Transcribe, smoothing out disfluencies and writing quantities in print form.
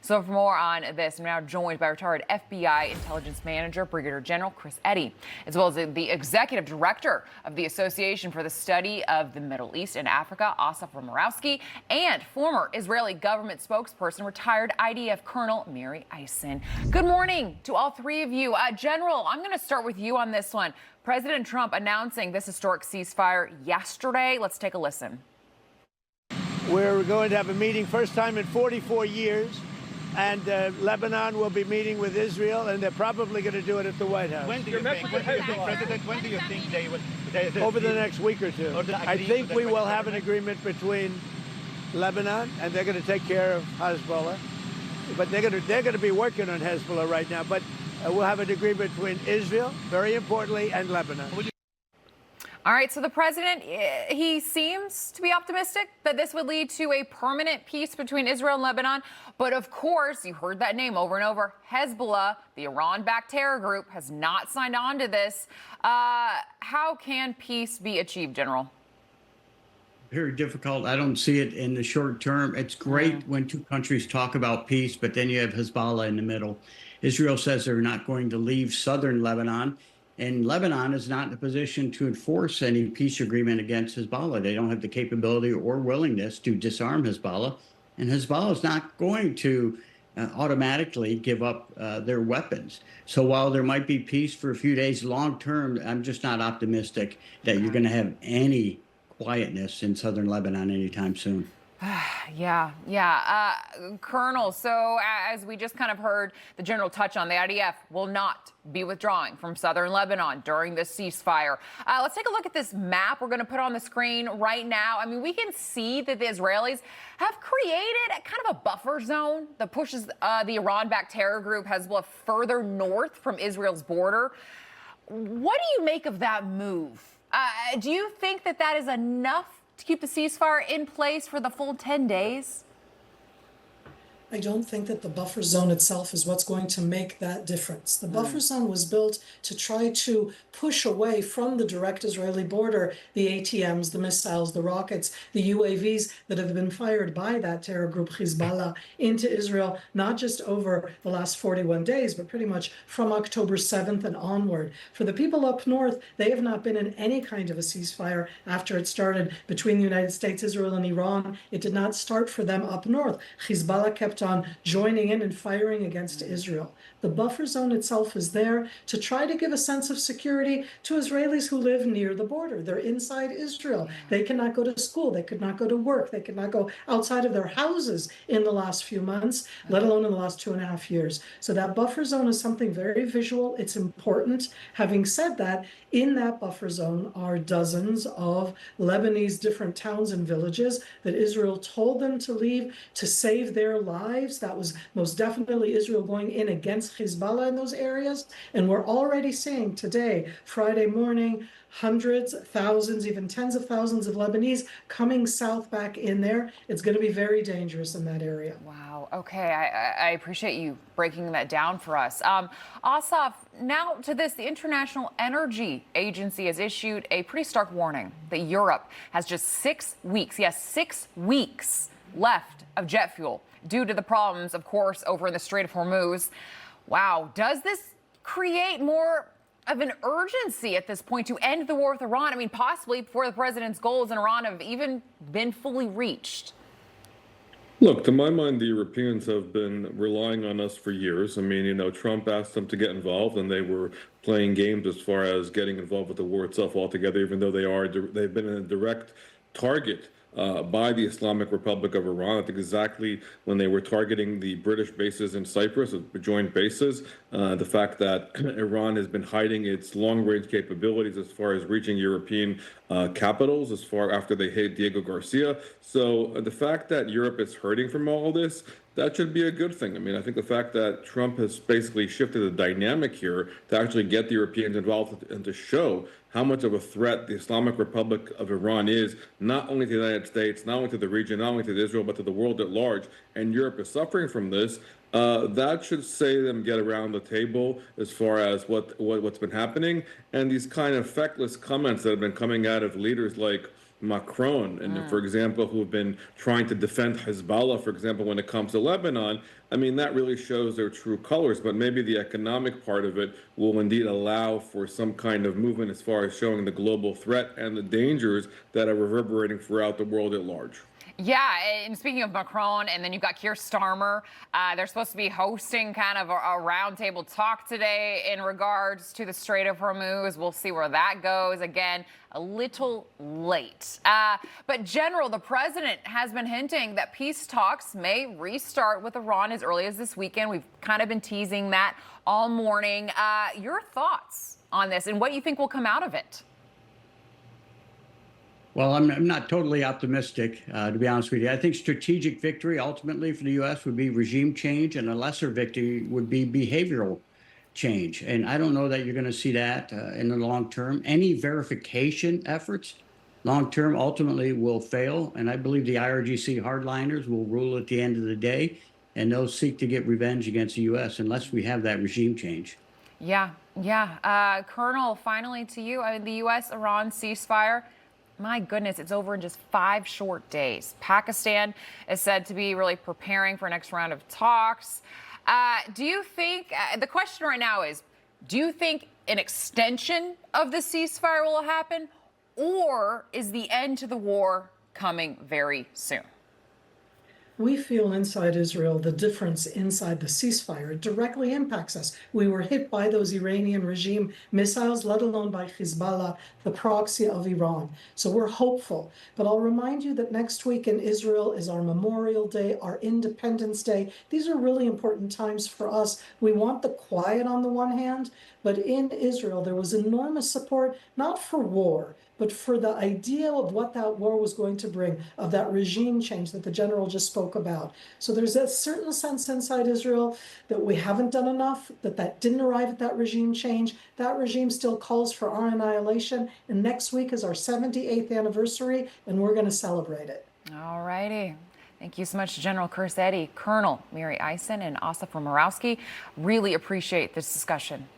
So for more on this, I'm now joined by retired FBI intelligence manager, Brigadier General Chris Eddy, as well as the executive director of the Association for the Study of the Middle East and Africa, Asaf Romarowski, and former Israeli government spokesperson, retired IDF Colonel Miri. Good morning to all three of you. General, I'm going to start with you on this one. President Trump announcing this historic ceasefire yesterday. Let's take a listen. We're going to have a meeting, first time in 44 years, and Lebanon will be meeting with Israel, and they're probably going to do it at the White House. When do you think, President, when do you think they will? Over the next week or two. I think we will have an agreement between Lebanon, and they're going to take care of Hezbollah. But they're going to be working on Hezbollah right now. But we'll have an agreement between Israel, very importantly, and Lebanon. All right, so the president, he seems to be optimistic that this would lead to a permanent peace between Israel and Lebanon. But of course, you heard that name over and over. Hezbollah, the Iran-backed terror group, has not signed on to this. How can peace be achieved, General? Very difficult. I don't see it in the short term. It's great when two countries talk about peace, but then you have Hezbollah in the middle. Israel says they're not going to leave southern Lebanon. And Lebanon is not in a position to enforce any peace agreement against Hezbollah. They don't have the capability or willingness to disarm Hezbollah. And Hezbollah is not going to automatically give up their weapons. So while there might be peace for a few days, long term, I'm just not optimistic that you're going to have any quietness in southern Lebanon anytime soon. Yeah. Colonel, so as we just kind of heard the general touch on, the IDF will not be withdrawing from southern Lebanon during this ceasefire. Let's take a look at this map we're going to put on the screen right now. I mean, we can see that the Israelis have created a kind of a buffer zone that pushes the Iran-backed terror group Hezbollah further north from Israel's border. What do you make of that move? Do you think that that is enough to keep the ceasefire in place for the full 10 days? I don't think that the buffer zone itself is what's going to make that difference. The buffer zone was built to try to push away from the direct Israeli border the ATMs, the missiles, the rockets, the UAVs that have been fired by that terror group Hezbollah into Israel, not just over the last 41 days, but pretty much from October 7th and onward. For the people up north, they have not been in any kind of a ceasefire after it started between the United States, Israel, and Iran. It did not start for them up north. Hezbollah kept on joining in and firing against Israel. The buffer zone itself is there to try to give a sense of security to Israelis who live near the border. They're inside Israel. They cannot go to school. They could not go to work. They could not go outside of their houses in the last few months, let alone in the last 2.5 years. So that buffer zone is something very visual. It's important. Having said that, in that buffer zone are dozens of Lebanese different towns and villages that Israel told them to leave to save their lives. That was most definitely Israel going in against Hezbollah in those areas. And we're already seeing today, Friday morning, hundreds, thousands, even tens of thousands of Lebanese coming south back in there. It's going to be very dangerous in that area. Wow. Okay. I appreciate you breaking that down for us. Asaf, now to this, the International Energy Agency has issued a pretty stark warning that Europe has just 6 weeks, yes, 6 weeks left of jet fuel due to the problems, of course, over in the Strait of Hormuz. Wow. Does this create more of an urgency at this point to end the war with Iran? I mean, possibly before the president's goals in Iran have even been fully reached. Look, to my mind, the Europeans have been relying on us for years. I mean, Trump asked them to get involved, and they were playing games as far as getting involved with the war itself altogether, even though they've been a direct target by the Islamic Republic of Iran. I think exactly when they were targeting the British bases in Cyprus, the joint bases, the fact that Iran has been hiding its long-range capabilities as far as reaching European capitals, as far after they hit Diego Garcia. So the fact that Europe is hurting from all of this, that should be a good thing. I mean, I think the fact that Trump has basically shifted the dynamic here to actually get the Europeans involved and to show how much of a threat the Islamic Republic of Iran is, not only to the United States, not only to the region, not only to Israel, but to the world at large, and Europe is suffering from this, that should say them get around the table as far as what's been happening. And these kind of feckless comments that have been coming out of leaders like Macron, and for example, who have been trying to defend Hezbollah, for example, when it comes to Lebanon. I mean, that really shows their true colors, but maybe the economic part of it will indeed allow for some kind of movement as far as showing the global threat and the dangers that are reverberating throughout the world at large. Yeah, and speaking of Macron, and then you've got Keir Starmer. They're supposed to be hosting kind of a roundtable talk today in regards to the Strait of Hormuz. We'll see where that goes. Again, a little late. But General, the president has been hinting that peace talks may restart with Iran as early as this weekend. We've kind of been teasing that all morning. Your thoughts on this and what you think will come out of it? Well, I'm not totally optimistic, to be honest with you. I think strategic victory ultimately for the U.S. would be regime change, and a lesser victory would be behavioral change. And I don't know that you're going to see that in the long term. Any verification efforts long term ultimately will fail. And I believe the IRGC hardliners will rule at the end of the day, and they'll seek to get revenge against the U.S. unless we have that regime change. Yeah. Colonel, finally to you, the U.S.-Iran ceasefire. My goodness, it's over in just 5 short days. Pakistan is said to be really preparing for next round of talks. Do you think, the question right now is, do you think an extension of the ceasefire will happen, or is the end to the war coming very soon? We feel inside Israel the difference inside the ceasefire. It directly impacts us. We were hit by those Iranian regime missiles, let alone by Hezbollah, the proxy of Iran. So we're hopeful. But I'll remind you that next week in Israel is our Memorial Day, our Independence Day. These are really important times for us. We want the quiet on the one hand, but in Israel there was enormous support, not for war, but for the idea of what that war was going to bring, of that regime change that the general just spoke about. So there's a certain sense inside Israel that we haven't done enough, that didn't arrive at that regime change. That regime still calls for our annihilation. And next week is our 78th anniversary, and we're going to celebrate it. All righty. Thank you so much, General Kursetti, Colonel Miri Eisen, and Asaf Romarowski. Really appreciate this discussion.